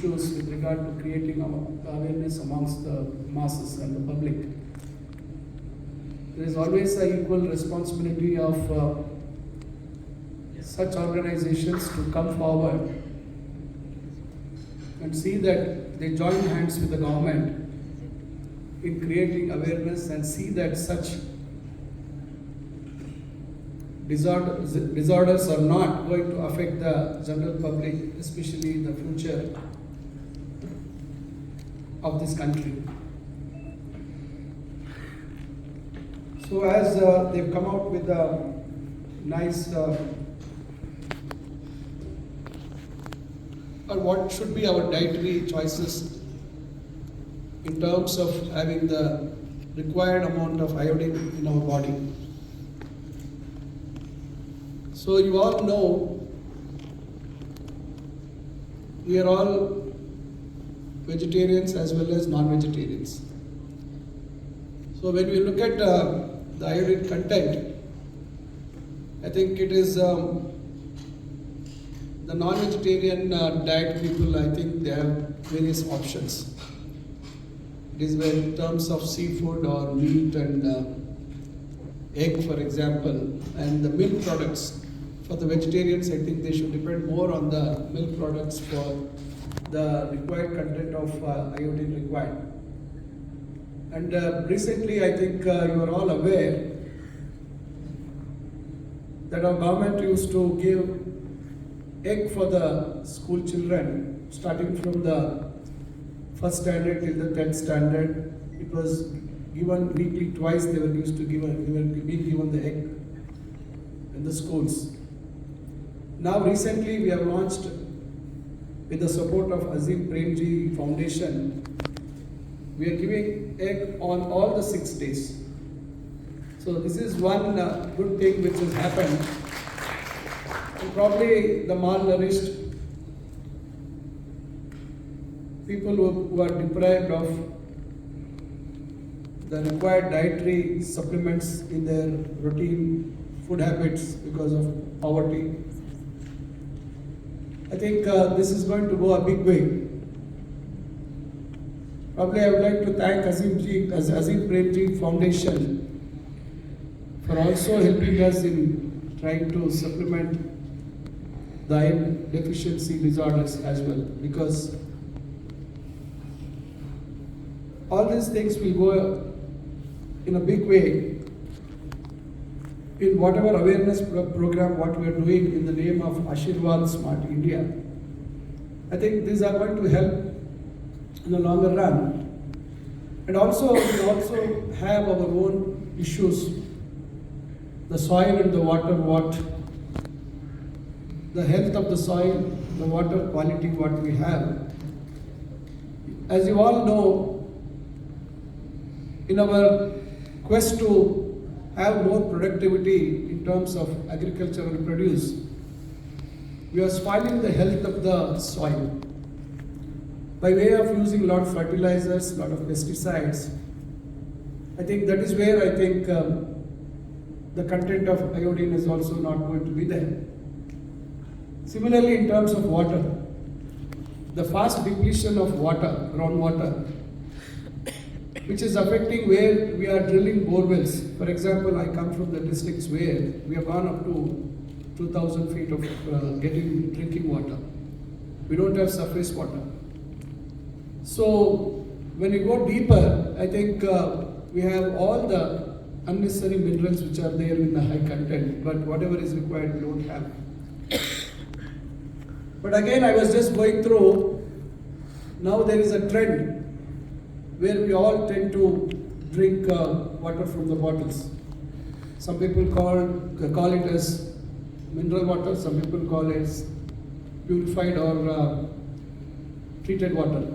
issues with regard to creating awareness amongst the masses and the public. There is always an equal responsibility of such organizations to come forward and see that they join hands with the government in creating awareness and see that such disorders are not going to affect the general public, especially in the future of this country. So as they've come out with a nice or what should be our dietary choices in terms of having the required amount of iodine in our body. So you all know we are all vegetarians as well as non-vegetarians. So when we look at the iodine content, I think it is the non-vegetarian diet people, I think they have various options. It is in terms of seafood or meat and egg, for example, and the milk products. For the vegetarians, I think they should depend more on the milk products for the required content of iodine required. And recently, I think you are all aware that our government used to give egg for the school children, starting from the first standard till the 10th standard. It was given weekly twice. They were used to be given the egg in the schools. Now recently we have launched, with the support of Azim Premji Foundation, we are giving egg on all the 6 days. So this is one good thing which has happened. And probably the malnourished people who are deprived of the required dietary supplements in their routine food habits because of poverty. I think this is going to go a big way. Probably I would like to thank Azim Premji Foundation for also helping us in trying to supplement the iron deficiency disorders as well, because all these things will go in a big way in whatever awareness program what we are doing in the name of Aashirvaad Smart India. I think these are going to help in the longer run. And also we also have our own issues, the soil and the water, the health of the soil, the water quality what we have. As you all know, in our quest to have more productivity in terms of agricultural produce, we are spoiling the health of the soil by way of using a lot of fertilizers, a lot of pesticides. I think that is where I think the content of iodine is also not going to be there. Similarly, in terms of water, the fast depletion of water, groundwater, which is affecting where we are drilling borewells. For example, I come from the districts where we have gone up to 2,000 feet of getting drinking water. We don't have surface water. So when you go deeper, I think we have all the unnecessary minerals which are there in the high content, but whatever is required we don't have. But again, I was just going through, now there is a trend where we all tend to drink water from the bottles. Some people call it as mineral water, some people call it as purified or treated water.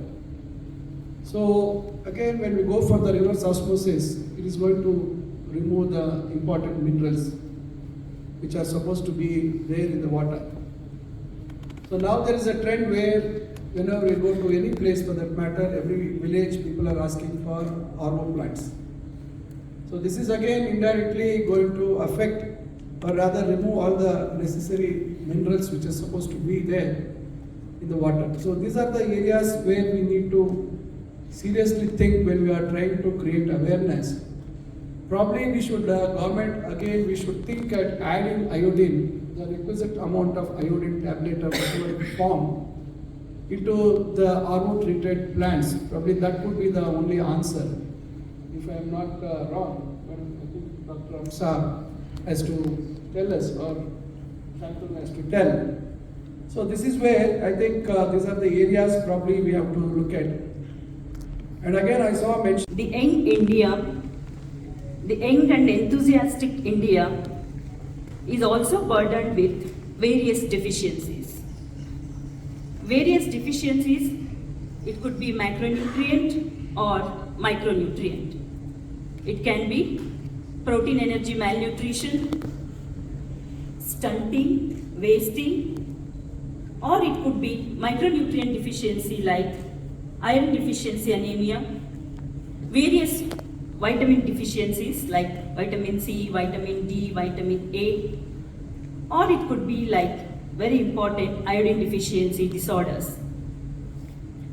So again, when we go for the reverse osmosis, it is going to remove the important minerals which are supposed to be there in the water. So now there is a trend where whenever we go to any place for that matter, every village people are asking for RO plants. So this is again indirectly going to affect or rather remove all the necessary minerals which are supposed to be there in the water. So these are the areas where we need to seriously think when we are trying to create awareness. Probably we should, government again, we should think at adding iodine, the requisite amount of iodine tablet or whatever form, into the hormone treated plants. Probably that could be the only answer. If I am not wrong, but I think Dr. Amsar has to tell us, or Shantanu has to tell. So this is where I think these are the areas probably we have to look at. And again I saw mention The young India, the young and enthusiastic India is also burdened with various deficiencies. Various deficiencies, it could be macronutrient or micronutrient. It can be protein energy malnutrition, stunting, wasting, or it could be micronutrient deficiency like iron deficiency anemia, various vitamin deficiencies like vitamin C, vitamin D, vitamin A, or it could be like very important iodine deficiency disorders.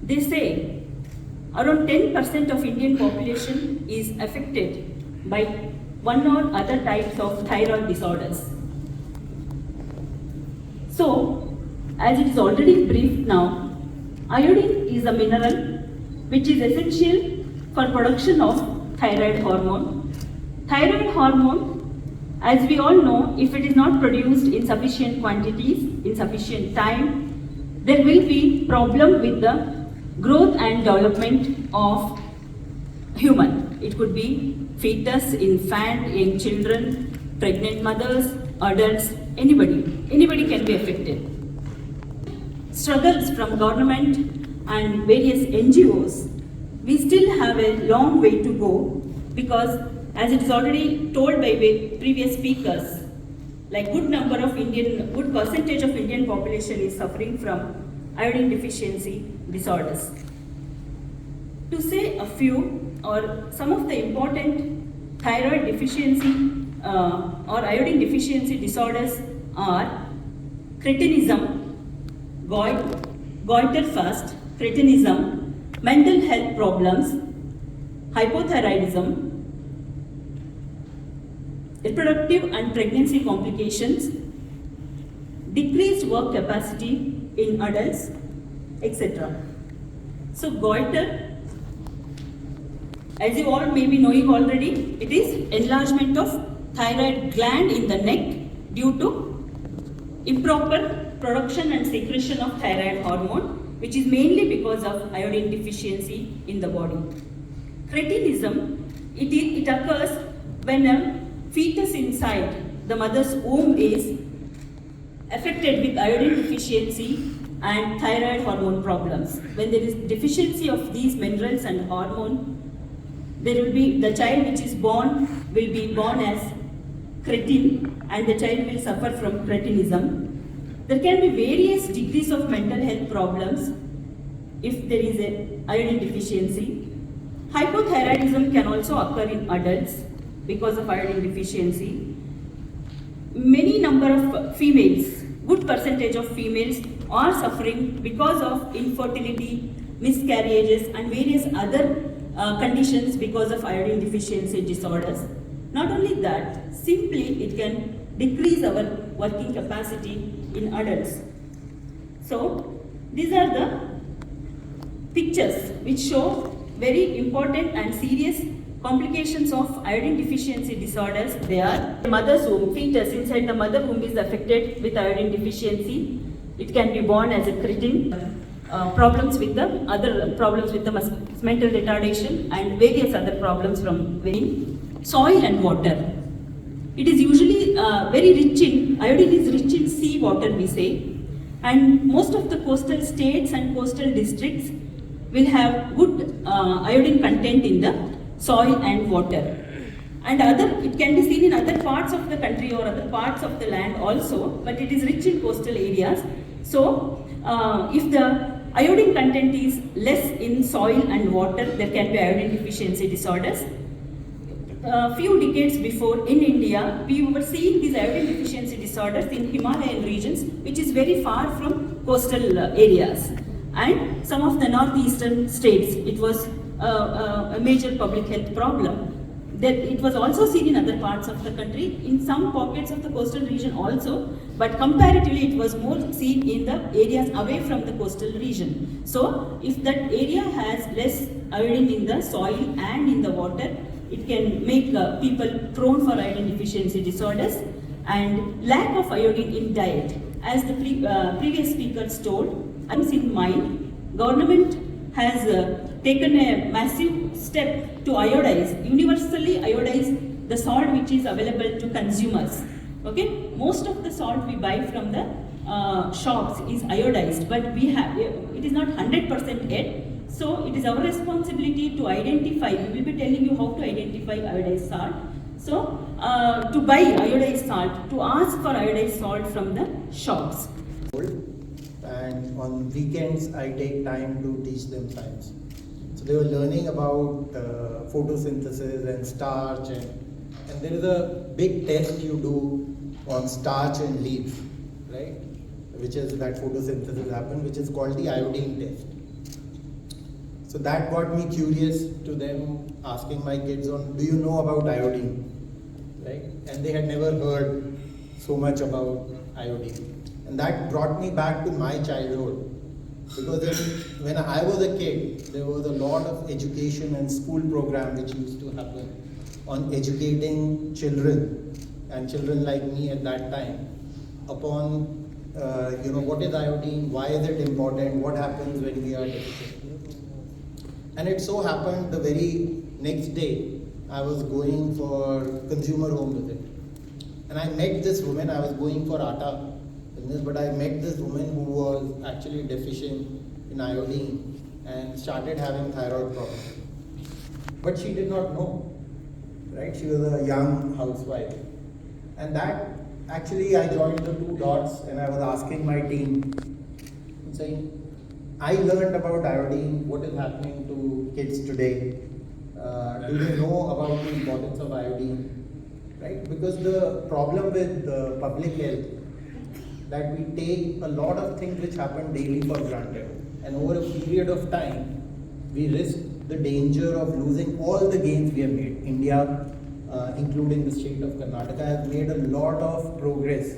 They say around 10% of Indian population is affected by one or other types of thyroid disorders. So, as it is already briefed now, iodine is a mineral which is essential for production of thyroid hormone. Thyroid hormone, as we all know, if it is not produced in sufficient quantities, in sufficient time, there will be problem with the growth and development of human. It could be fetus, infant, young children, pregnant mothers, adults, anybody can be affected. Struggles from government and various NGOs, we still have a long way to go, because as it is already told by previous speakers, like good percentage of Indian population is suffering from iodine deficiency disorders. To say a few or some of the important thyroid deficiency or iodine deficiency disorders are cretinism, goiter first, cretinism, mental health problems, hypothyroidism, reproductive and pregnancy complications, decreased work capacity in adults, etc. So goiter, as you all may be knowing already, it is enlargement of thyroid gland in the neck due to improper production and secretion of thyroid hormone, which is mainly because of iodine deficiency in the body. Cretinism, it occurs when a fetus inside the mother's womb is affected with iodine deficiency and thyroid hormone problems. When there is deficiency of these minerals and hormone, there will be the child which is born will be born as cretin, and the child will suffer from cretinism. There can be various degrees of mental health problems if there is a iodine deficiency. Hypothyroidism can also occur in adults because of iodine deficiency. Many number of females, good percentage of females are suffering because of infertility, miscarriages and various other conditions because of iodine deficiency disorders. Not only that, simply it can decrease our working capacity in adults. So these are the pictures which show very important and serious complications of iodine deficiency disorders. They are the mother's womb, fetus inside the mother womb is affected with iodine deficiency. It can be born as a cretin. Problems with the mental retardation and various other problems from soil and water. It is usually very rich in, iodine is rich in sea water, we say, and most of the coastal states and coastal districts will have good iodine content in the soil and water. And it can be seen in other parts of the country or other parts of the land also, but it is rich in coastal areas. So, if the iodine content is less in soil and water, there can be iodine deficiency disorders. A few decades before in India, we were seeing these iodine deficiency disorders in Himalayan regions, which is very far from coastal areas. And some of the northeastern states, it was a major public health problem. That it was also seen in other parts of the country, in some pockets of the coastal region also, but comparatively it was more seen in the areas away from the coastal region. So if that area has less iodine in the soil and in the water, it can make people prone for iodine deficiency disorders. And lack of iodine in diet, as the previous speakers told, and in mind, government has taken a massive step to universally iodize the salt which is available to consumers. Okay, most of the salt we buy from the shops is iodized, but it is not 100% yet. So it is our responsibility to identify. We will be telling you how to identify iodized salt. So to buy iodized salt, to ask for iodized salt from the shops. And on weekends I take time to teach them science. So they were learning about photosynthesis and starch, and there is a big test you do on starch and leaves, right? Which is that photosynthesis happen, which is called the iodine test. So that got me curious to them, asking my kids on, do you know about iodine, right? And they had never heard so much about iodine. And that brought me back to my childhood, because when I was a kid, there was a lot of education and school program which used to happen on educating children, and children like me at that time, upon what is iodine, why is it important, what happens when we are deficient. And it so happened the very next day, I was going for consumer home visit, and I met this woman. I was going for atta business, but I met this woman who was actually deficient in iodine and started having thyroid problems. But she did not know, right? She was a young housewife. And that actually I joined the two dots, and I was asking my team, saying, I learned about iodine, what is happening to kids today? Do they know about the importance of iodine? Right? Because the problem with public health, that we take a lot of things which happen daily for granted, and over a period of time we risk the danger of losing all the gains we have made. India, including the state of Karnataka, has made a lot of progress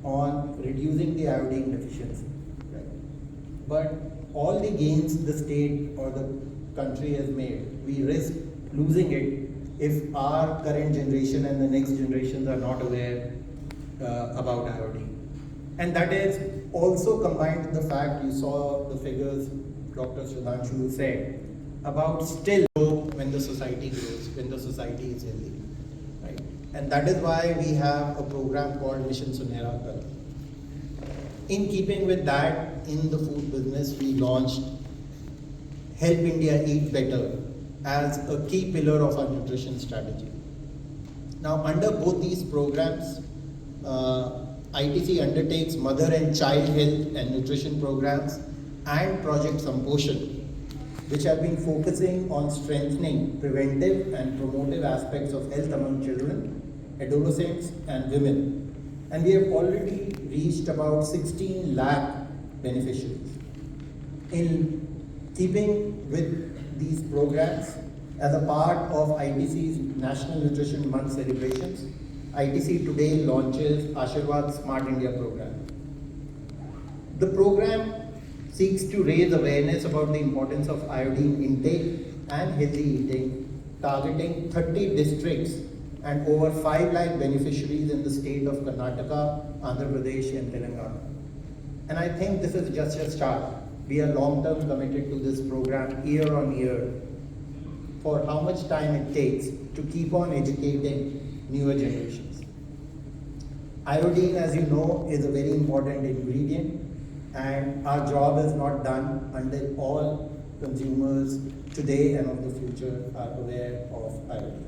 on reducing the iodine deficiency, right? But all the gains the state or the country has made, we risk losing it if our current generation and the next generations are not aware about iodine. And that is also combined with the fact, you saw the figures Dr. Sudhanshu said, about still when the society grows, when the society is healthy, right? And that is why we have a program called Mission Sunehra Kal. In keeping with that, in the food business, we launched Help India Eat Better as a key pillar of our nutrition strategy. Now, under both these programs, ITC undertakes mother and child health and nutrition programs and Project Samposhan, which have been focusing on strengthening preventive and promotive aspects of health among children, adolescents and women. And we have already reached about 16 lakh beneficiaries. In keeping with these programs, as a part of ITC's National Nutrition Month celebrations, ITC today launches Aashirvaad Smart India Program. The program seeks to raise awareness about the importance of iodine intake and healthy eating, targeting 30 districts and over 5 lakh beneficiaries in the state of Karnataka, Andhra Pradesh and Telangana. And I think this is just a start. We are long-term committed to this program year on year for how much time it takes to keep on educating newer generations. Iodine, as you know, is a very important ingredient, and our job is not done until all consumers today and of the future are aware of iodine.